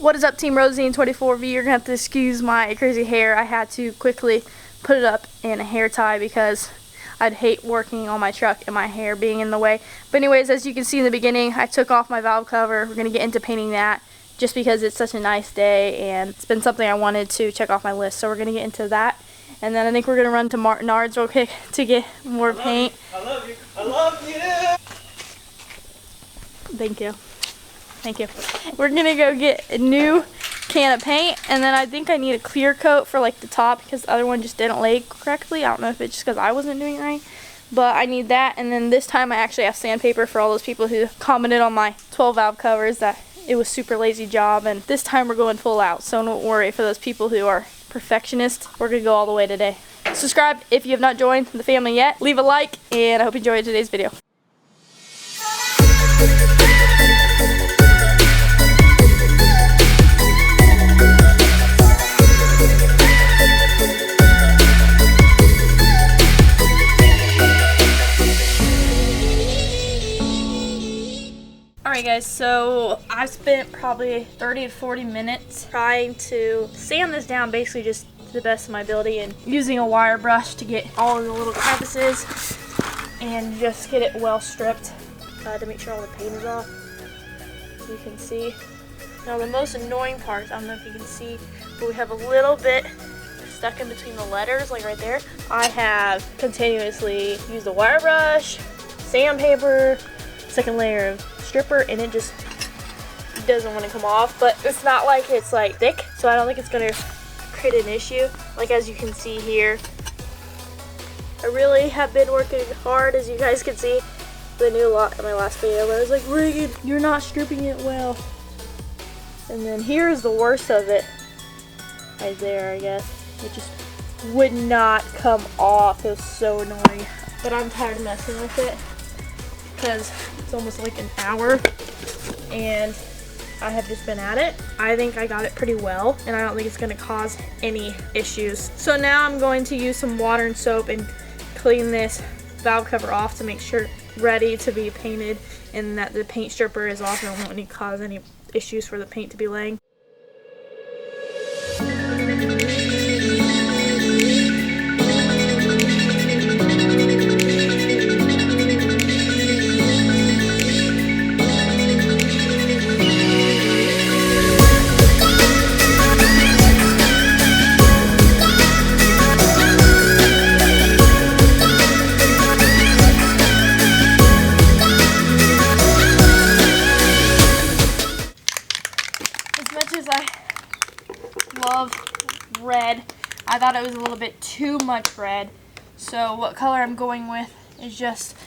What is up, Team Rosine 24V? You're gonna have to excuse my crazy hair. I had to quickly put it up in a hair tie because I'd hate working on my truck and my hair being in the way. But anyways, as you can see in the beginning, I took off my valve cover. We're gonna get into painting that just because it's such a nice day and it's been something I wanted to check off my list. So we're gonna get into that. And then I think we're gonna run to Nards real quick to get more paint. I love you. I love you. Thank you. Thank you. We're gonna go get a new can of paint, and then I think I need a clear coat for like the top because the other one just didn't lay correctly. I don't know if it's just because I wasn't doing it right, but I need that. And then this time I actually have sandpaper for all those people who commented on my 12 valve covers that it was super lazy job, and this time we're going full out. So don't worry for those people who are perfectionists. We're gonna go all the way today. Subscribe if you have not joined the family yet. Leave a like, and I hope you enjoyed today's video. Alright guys, so I've spent probably 30 to 40 minutes trying to sand this down basically just to the best of my ability and using a wire brush to get all of the little crevices and just get it well stripped to make sure all the paint is off. You can see. Now the most annoying part, I don't know if you can see, but we have a little bit stuck in between the letters, like right there. I have continuously used a wire brush, sandpaper, second layer of stripper, and it just doesn't want to come off. But it's not like it's like thick, so I don't think it's gonna create an issue. Like as you can see here, I really have been working hard, as you guys can see. I knew a lot in my last video, but I was like, Reagan, you're not stripping it well. And then here's the worst of it, right there, I guess. It just would not come off. It was so annoying. But I'm tired of messing with it because it's almost like an hour and I have just been at it. I think I got it pretty well, and I don't think it's going to cause any issues. So now I'm going to use some water and soap and clean this valve cover off to make sure it's ready to be painted and that the paint stripper is off and won't cause any issues for the paint to be laying. Love red. I thought it was a little bit too much red. So what color I'm going with is just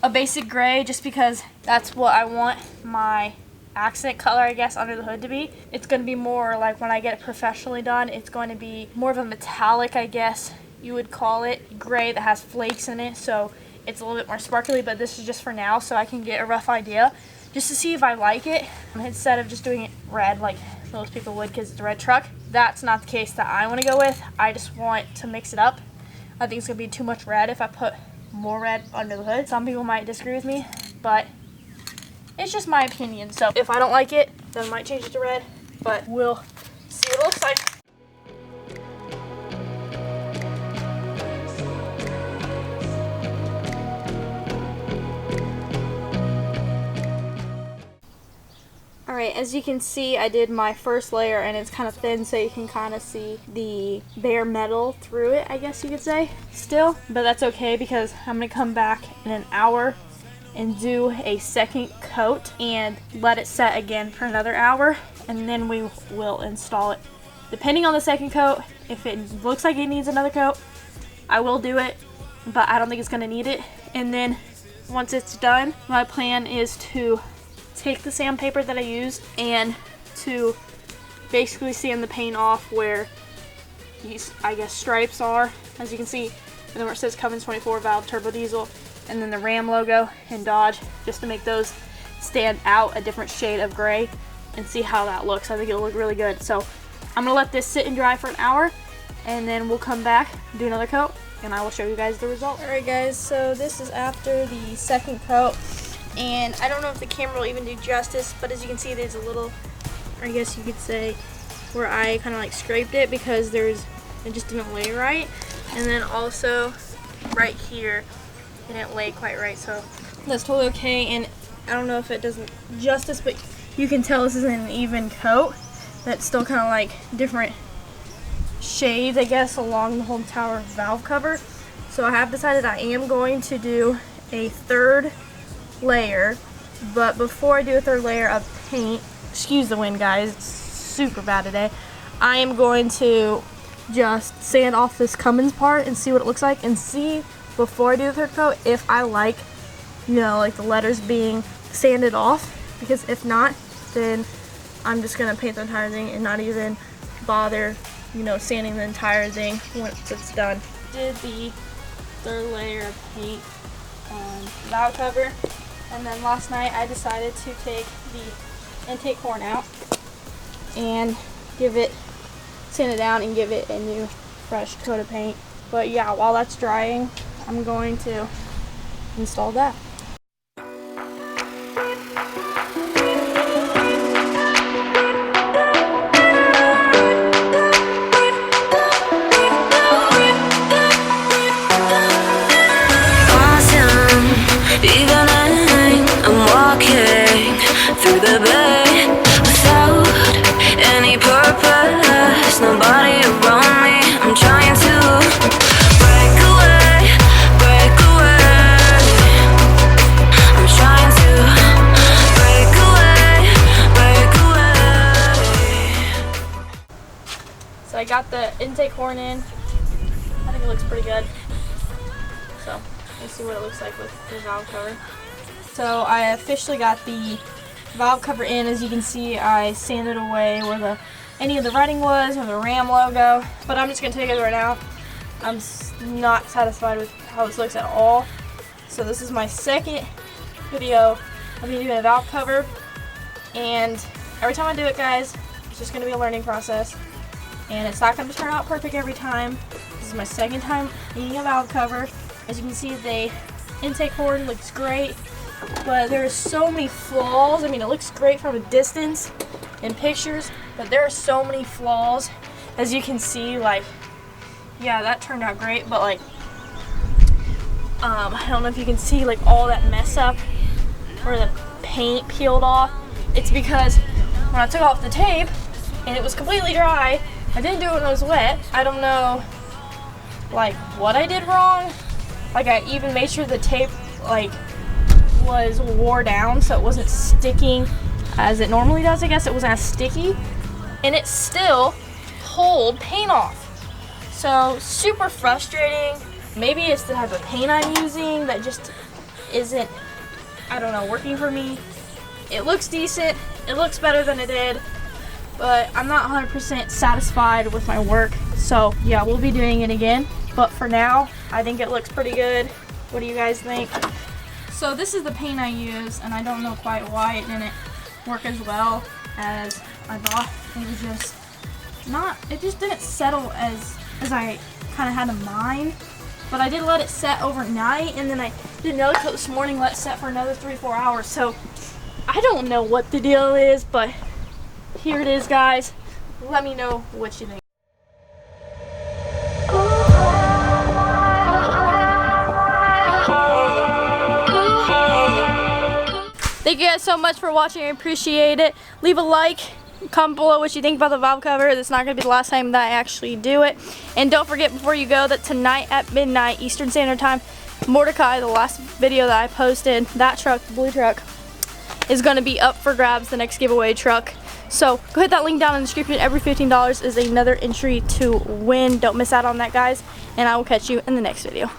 a basic gray, just because that's what I want my accent color, I guess, under the hood to be. It's going to be more like when I get it professionally done, it's going to be more of a metallic, I guess you would call it, gray that has flakes in it. So it's a little bit more sparkly, but this is just for now so I can get a rough idea just to see if I like it instead of just doing it red like most people would because it's a red truck. That's not the case that I want to go with. I just want to mix it up. I think it's going to be too much red if I put more red under the hood. Some people might disagree with me, but it's just my opinion. So if I don't like it, then I might change it to red, but we'll see what it looks like. Alright, as you can see, I did my first layer and it's kind of thin, so you can kind of see the bare metal through it, I guess you could say, still. But that's okay because I'm going to come back in an hour and do a second coat and let it set again for another hour, and then we will install it. Depending on the second coat, if it looks like it needs another coat, I will do it, but I don't think it's going to need it. And then once it's done, my plan is to take the sandpaper that I used and to basically sand the paint off where these, I guess, stripes are, as you can see, and then where it says Cummins 24 valve turbo diesel, and then the Ram logo and Dodge, just to make those stand out a different shade of gray and see how that looks. I think it'll look really good. So I'm gonna let this sit and dry for an hour, and then we'll come back, do another coat, and I will show you guys the result. Alright guys, so this is after the second coat. And I don't know if the camera will even do justice, but as you can see, there's a little I guess you could say, where I kind of like scraped it because it just didn't lay right. And then also right here, it didn't lay quite right, so that's totally okay. And I don't know if it does justice, but you can tell this isn't an even coat. That's still kind of like different shades, I guess, along the whole entire valve cover. So I have decided I am going to do a third layer, but before I do a third layer of paint, excuse the wind guys, it's super bad today, I am going to just sand off this Cummins part and see what it looks like, and see before I do the third coat if I like, you know, like the letters being sanded off, because if not, then I'm just gonna paint the entire thing and not even bother, you know, sanding the entire thing once it's done. Did the third layer of paint on the valve cover, and then last night I decided to take the intake horn out and sand it down and give it a new fresh coat of paint. But yeah, while that's drying, I'm going to install that. Nobody around me, I'm trying to break away, break away. I'm trying to break away, break away. So I got the intake horn in. I think it looks pretty good. So let's see what it looks like with the valve cover. So I officially got the valve cover in. As you can see, I sanded away where any of the writing was, or the Ram logo, but I'm just gonna take it right now. I'm not satisfied with how this looks at all. So this is my second video of me doing a valve cover, and every time I do it, guys, it's just gonna be a learning process, and it's not gonna turn out perfect every time. This is my second time needing a valve cover. As you can see, the intake horn looks great, but there's so many flaws. I mean, it looks great from a distance in pictures, but there are so many flaws. As you can see, like, yeah, that turned out great, but like, I don't know if you can see like all that mess up where the paint peeled off. It's because when I took off the tape and it was completely dry, I didn't do it when it was wet. I don't know like what I did wrong. Like, I even made sure the tape like was wore down so it wasn't sticking as it normally does. I guess it wasn't as sticky, and it still pulled paint off. So super frustrating. Maybe it's the type of paint I'm using that just isn't, I don't know, working for me. It looks decent, it looks better than it did, but I'm not 100% satisfied with my work. So yeah, we'll be doing it again, but for now I think it looks pretty good. What do you guys think? So this is the paint I use, and I don't know quite why it didn't work as well as I thought. It was just it just didn't settle as I kind of had in mind. But I did let it set overnight, and then I did another coat this morning, let it set for another 3-4 hours. So I don't know what the deal is, but here it is, guys. Let me know what you think. Thank you guys so much for watching. I appreciate it. Leave a like, comment below what you think about the valve cover. It's not going to be the last time that I actually do it. And don't forget before you go that tonight at midnight Eastern Standard Time, Mordecai, the last video that I posted, that truck, the blue truck, is going to be up for grabs, the next giveaway truck. So go hit that link down in the description. Every $15 is another entry to win. Don't miss out on that, guys. And I will catch you in the next video.